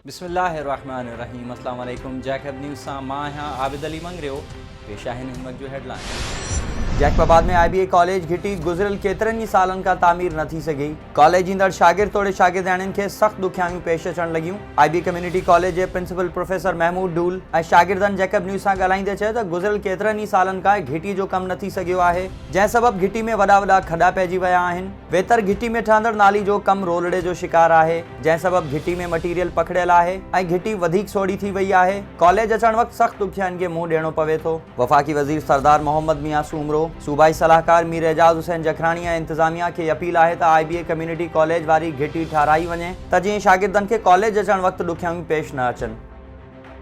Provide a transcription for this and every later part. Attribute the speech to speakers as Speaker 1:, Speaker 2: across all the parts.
Speaker 1: बिस्मिल्लाहिर्रहमानिर्रहीम। अस्सलाम वालेकुम। जैकब न्यूज़ सां मां आहियां आबिद अली मंगरियो। पेश आहिनि हिन वक़्त जो हेडलाइन। जैकबाबाद में IBA कॉलेज घिटी गुज़िरियल केतिरनि ई सालनि खां तामीर न थी सघी। कॉलेज ईंदड़ शागिर्द तोड़े शागिर्दाणियुनि खे सख़्त ॾुखियायूं पेश अचण लॻियूं। IBA कम्युनिटी कॉलेज जे प्रिंसिपल प्रोफेसर महमूद डूल ऐं शागिर्दनि जैकब न्यूज़ सां ॻाल्हाईंदे चयो त गुज़िरियल केतिरनि ई सालनि खां घिटी जो कमु न थी सघियो आहे, जंहिं सबबि घिटी में वॾा वॾा खॾा पइजी विया आहिनि। वेतर घिटी में ठहंदड़ नाली जो कमु रोलड़े जो शिकार आहे, जंहिं सबबि घिटी में मटीरियल पकड़ियल आहे ऐं घिटी वधीक सोढ़ी थी वई आहे। कॉलेज अचण वक़्तु सख़्त ॾुखियाईनि खे मुंहुं ॾियणो पवे थो। वफ़ाक़ी वज़ीर सरदार मोहम्मद मियां सूमरो, सूबाई सलाहकार मीर एजाज़ हुसैन जखरानी ऐं इंतज़ामिया खे अपील आहे त IBA कम्युनिटी कॉलेज वारी घिटी ठाराई वञे त जीअं शागिर्दनि खे कॉलेज अचण वक़्तु ॾुखियायूं पेश न अचनि।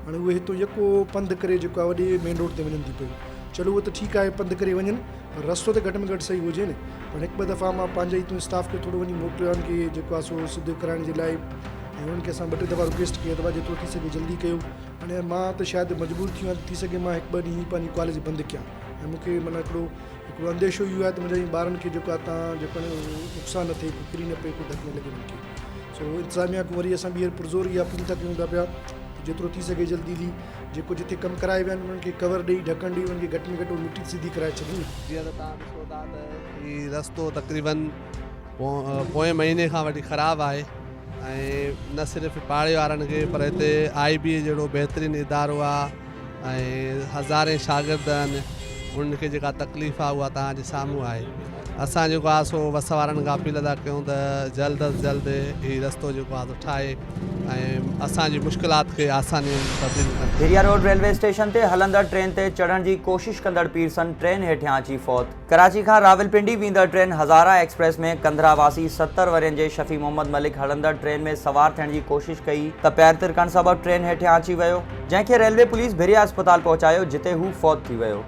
Speaker 2: हाणे उहे हितो यको पंधु करे जेको आहे वॾे मेन रोड ते वञनि थी पियूं। चलो उहो त ठीकु आहे, पंधु करे वञनि, पर रस्तो त घटि में घटि सही हुजे न। पर हिकु ॿ दफ़ा मां पंहिंजे हितां स्टाफ खे थोरो वञी मोकिलियो आहे कि जेको आहे सो सिधो कराइण जे लाइ, ऐं उन्हनि खे असां 2-3 दफ़ा रिक्वेस्ट कई त जेतिरो थी सघे जल्दी कयो। हाणे मां त शायदि मजबूर थी आहियां, थी सघे मां 1-2 ॾींहं पंहिंजी कॉलेज बंदि कयां। ऐं मूंखे माना हिकिड़ो अंदेशो इहो आहे त मुंहिंजे ॿारनि खे जेको आहे तव्हां जेको नुक़सानु न थिए, को किरी न पए, को धक न लॻे उन्हनि खे। सो इंतज़ामिया को वरी असां ॿीहर पुरज़ोर इहा अपील था कयूं था पिया जेतिरो थी सघे जल्दी जेको जिते कमु कराए विया आहिनि उन्हनि खे कवर ॾेई ढकण ॾेई उन्हनि खे घटि में घटि मिटी सीधी कराए छॾियूं।
Speaker 3: जीअं त तव्हां ॾिसो था त हीउ रस्तो तक़रीबन पोएं महीने खां वठी ख़राबु आहे, ऐं न सिर्फ़ु पाड़े वारनि खे पर हिते IBA जहिड़ो बहितरीनु इदारो आहे ऐं हज़ारे शागिर्द आहिनि, उन्हनि खे जेका तकलीफ़ आहे उहा तव्हांजे साम्हूं आहे। असां जेको आहे सो बस वारनि खां अपील था कयूं त जल्द अज़ जल्द हीउ रस्तो जेको आहे ठाहे ऐं असांजी मुश्किलात खे आसानी तब्दील करे।
Speaker 1: हिरिया रोड रेलवे स्टेशन ते हलंदड़ ट्रेन ते चढ़ण जी कोशिश कंदड़ पीरसन ट्रेन हेठियां अची फौत। कराची खां रावलपिंडी वेंदड़ ट्रेन हज़ारा एक्सप्रेस में कंधरा वासी 70 वरियनि जे शफ़ी मोहम्मद मलिक हलंदड़ ट्रेन में सवार थियण जी कोशिश कई त पैर तिरकण सबबि ट्रेन हेठियां अची वियो, जंहिंखे रेलवे पुलिस भिरिया अस्पताल पहुचायो, जिते हू फौत थी वियो।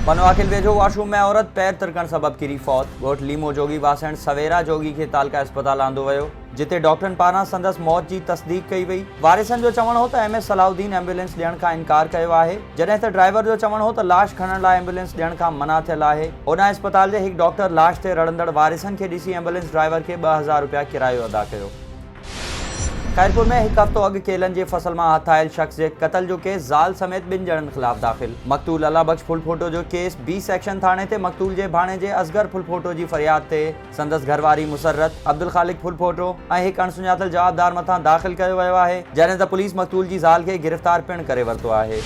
Speaker 1: बनवाखिल वेझो वॉशरूम में औरत पैर तिरकण सबबि किरी फौत। ॻोठ लीमो जोगी वासण सवेरा जोगी खे तालका अस्पताल आंदो वियो, जिते डॉक्टरनि पारां संदसि मौत जी तस्दीक कई वई। वारिसनि जो चवणु हो त MS सलाउद्दीन एम्बुलेंस ॾियण खां इनकार कयो आहे, जॾहिं त ड्राइवर जो चवणु हो त लाश खणण लाइ एम्बुलेंस ॾियण खां मना थियल आहे। ओॾां अस्पताल जे हिकु डॉक्टर लाश ते रड़ंदड़ वारिसनि खे ॾिसी एम्बुलेंस ड्राइवर खे 2000 रुपया किरायो अदा कयो। खैरपुर में हिकु हफ़्तो अॻु केलनि जे फसल मां हथ आयल शख़्स जे क़त्ल जो केस ज़ाल समेत 2 ॼणनि ख़िलाफ़ दाख़िल। मक़तूल अलाबख्श फुलफोटो जो केस B सेक्शन थाणे ते मक़तूल जे भाणे जे असगर फुलफोटो जी फ़रियाद ते संदसि घरवारी मुसर्रत अब्दुल ख़ालिक फुलफोटो ऐं हिकु अणसुञातल जवाबदार मथां दाख़िल कयो वियो आहे, जॾहिं त पुलिस मक़तूल जी ज़ाल खे गिरफ़्तार पिणु करे वरितो आहे।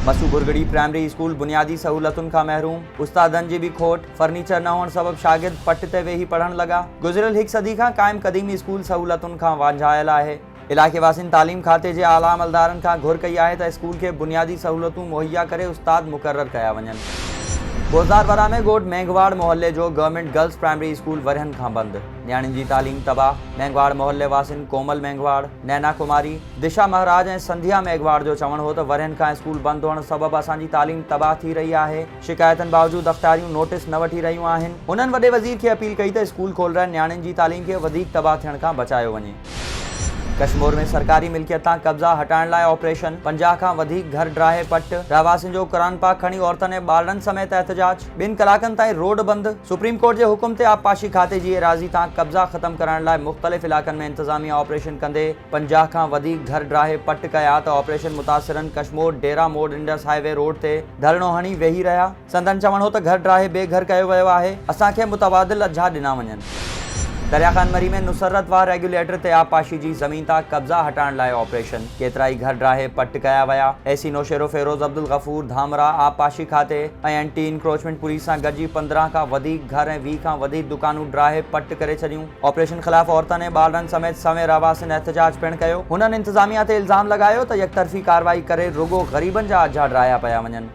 Speaker 1: मसू बुरगड़ी प्राइमरी स्कूल बुनियादी सहूलतुनि खां महरूम, उस्तादनि जी बि खोट, फर्नीचर न हुअण सबबि शागिर्द पट ते वेही पढ़णु लॻा। गुज़िरियल 1 सदी खां क़ाइमु क़दीमी स्कूल सहूलतुनि खां वांझायल आहे। इलाइक़े वासियुनि तालीम खाते जे आला अमलदारनि खां घुर कई आहे त स्कूल खे बुनियादी सहूलतूं मुहैया करे उस्ताद मुक़ररु कया वञनि। बोज़ारवारा में ॻोठ मेंघवाड़ मोहल्ले जो गवर्नमेंट गर्ल्स प्राइमरी स्कूल वरियनि खां बंदि। न्याणियुनि जी तालीम तबाह। मेंघवाड़ मोहल्ले वासियुनि कोमल मेंघवाड़, नैना कुमारी, दिशा महाराज ऐं संध्या मेंघवाड़ जो चवणु हो त वरियनि खां स्कूल बंदि हुअण सबबि असांजी तालीम तबाह थी रही आहे। शिकायतनि बावजूदि अख़्तियारियूं नोटिस न वठी रहियूं आहिनि। उन्हनि वॾे वज़ीर खे अपील कई त स्कूल खोलंदड़ न्याणियुनि जी तालीम खे वधीक तबाह थियण खां बचायो वञे। कश्मीर में सरकारी मिल्कियत तां कब्ज़ा हटाइण लाइ ऑपरेशन। 50 खां वधीक घर ड्राहे पट। रहवासियुनि जो क़ुरान पाक खणी औरतुनि ऐं ॿारनि समेत एहतजाज। 2 कलाकनि ताईं रोड बंदि। सुप्रीम कोर्ट जे हुकुम ते आबपाशी खाते जी एराज़ी तां कब्ज़ा ख़तमु करण लाइ मुख़्तलिफ़ इलाइक़नि में इंतज़ामिया ऑपरेशन कंदे 50 खां वधीक घर ड्राहे पट कया त ऑपरेशन मुतासिरनि कश्मीर डेरा मोड़ इंडस हाईवे रोड ते धरणो हणी वेही रहिया। संदन चवणु हो त घर ड्राहे बेघर कयो वियो आहे, असांखे मुतबादिल अझा ॾिना वञनि। दरिया खान मरी में नुसरत वाह रेगुलेटर ते आबपाशी जी ज़मीन तां कब्ज़ा हटाइण लाइ ऑपरेशन। केतिराई घर ड्राहे पट कया विया। एसी नौशेरो फेरोज़ अब्दुल गफ़ूर धामरा आबपाशी खाते ऐं एंटी इंक्रोचमेंट पुलिस सां गॾिजी 15 खां वधीक घर ऐं 20 खां वधीक दुकानूं ड्राहे पट करे छॾियूं। ऑपरेशन ख़िलाफ़ औरतुनि ऐं ॿारनि समेत सवें रहवासियुनि एहतजाज पिणु कयो। हुननि इंतज़ामिया ते इल्ज़ाम लॻायो त यकतरफ़ी कार्रवाई करे रुॻो ग़रीबनि जा अझा ड्राहिया पिया वञनि।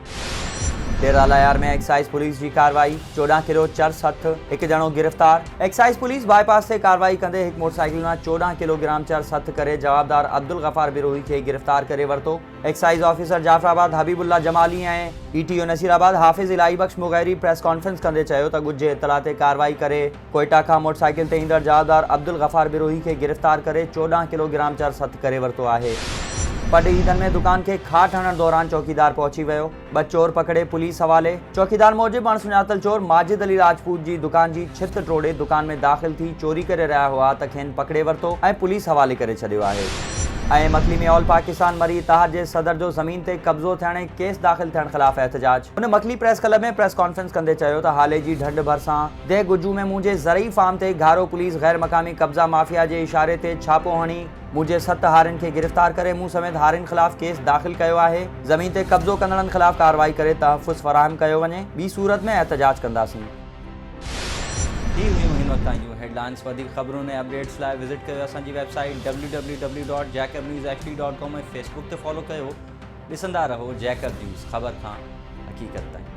Speaker 1: डेरा लायार में एक्साइज़ पुलिस जी कार्रवाई। 14 किलो चर्स हथ, 1 ॼणो गिरफ़्तार। एक्साइज़ पुलिस बाईपास से कार्रवाई कंदे हिकु मोटरसाइकिल मां 14 किलोग्राम चर्स हथ करे जवाबदार अब्दुल गफ़ार बिरोही खे गिरफ़्तार करे वरितो। एक्साइज़ ऑफिसर जाफराबाद हबीबुल्ला जमाली ऐं ETO नसीराबाद हाफ़िज़ इलाही बख्श मुग़ैरी प्रेस कॉन्फ्रेंस कंदे चयो त ॻुझे इतला ते कार्रवाई करे कोयटा खां मोटरसाइकिल ते ईंदड़ जवाबदार अब्दुल गफ़ार बिरोही खे गिरफ़्तार करे 14 किलोग्राम चर्स हथ करे वरितो आहे। पटईदन में दुकान के खाट हणण दौरान चौकीदार पहुंची वियो। ब चोर पकड़े पुलिस हवाले। चौकीदार मूजिब अणसुञातल चोर माजिद अली राजपूत जी दुकान जी छित टोड़े दुकान में दाख़िल थी चोरी करे रहा हुआ त खेनि पकड़े वरितो ऐं पुलिस हवाले करे छॾियो आहे। ऐं मकली में ऑल पाकिस्तान मरी इतिहाद जे सदर जो ज़मीन ते कब्ज़ो थियण ऐं केस दाख़िल थियण ख़िलाफ़ एहतजाज। हुन मकली प्रेस क्लब में प्रेस कॉन्फ्रेंस कंदे चयो त हाले जी ढंढ भरिसां दे गुजू में मुंहिंजे ज़रई फार्म ते घारो पुलिस गैर मक़ामी कब्ज़ा माफ़िया जे इशारे ते छापो हणी मुंहिंजे 7 हारियुनि खे गिरफ़्तार करे मूं समेत हारियुनि ख़िलाफ़ केस दाख़िल कयो आहे। ज़मीन ते कब्ज़ो कंदड़नि ख़िलाफ़ कार्रवाई करे तहफ़्फ़ुज़ फ़राहम कयो वञे। ॿी सूरत में एहतजाज कंदासीं। ही हुयूं हिन वक़्त ताईं हेडलाइंस। वधीक ख़बरुनि ऐं अपडेट्स लाइ विज़िट कयो असांजी वेबसाइट www.jacobnewsht.com ऐं फेसबुक ते फॉलो कयो। ॾिसंदा रहो जैकब न्यूज़, ख़बर खां हक़ीक़त ताईं।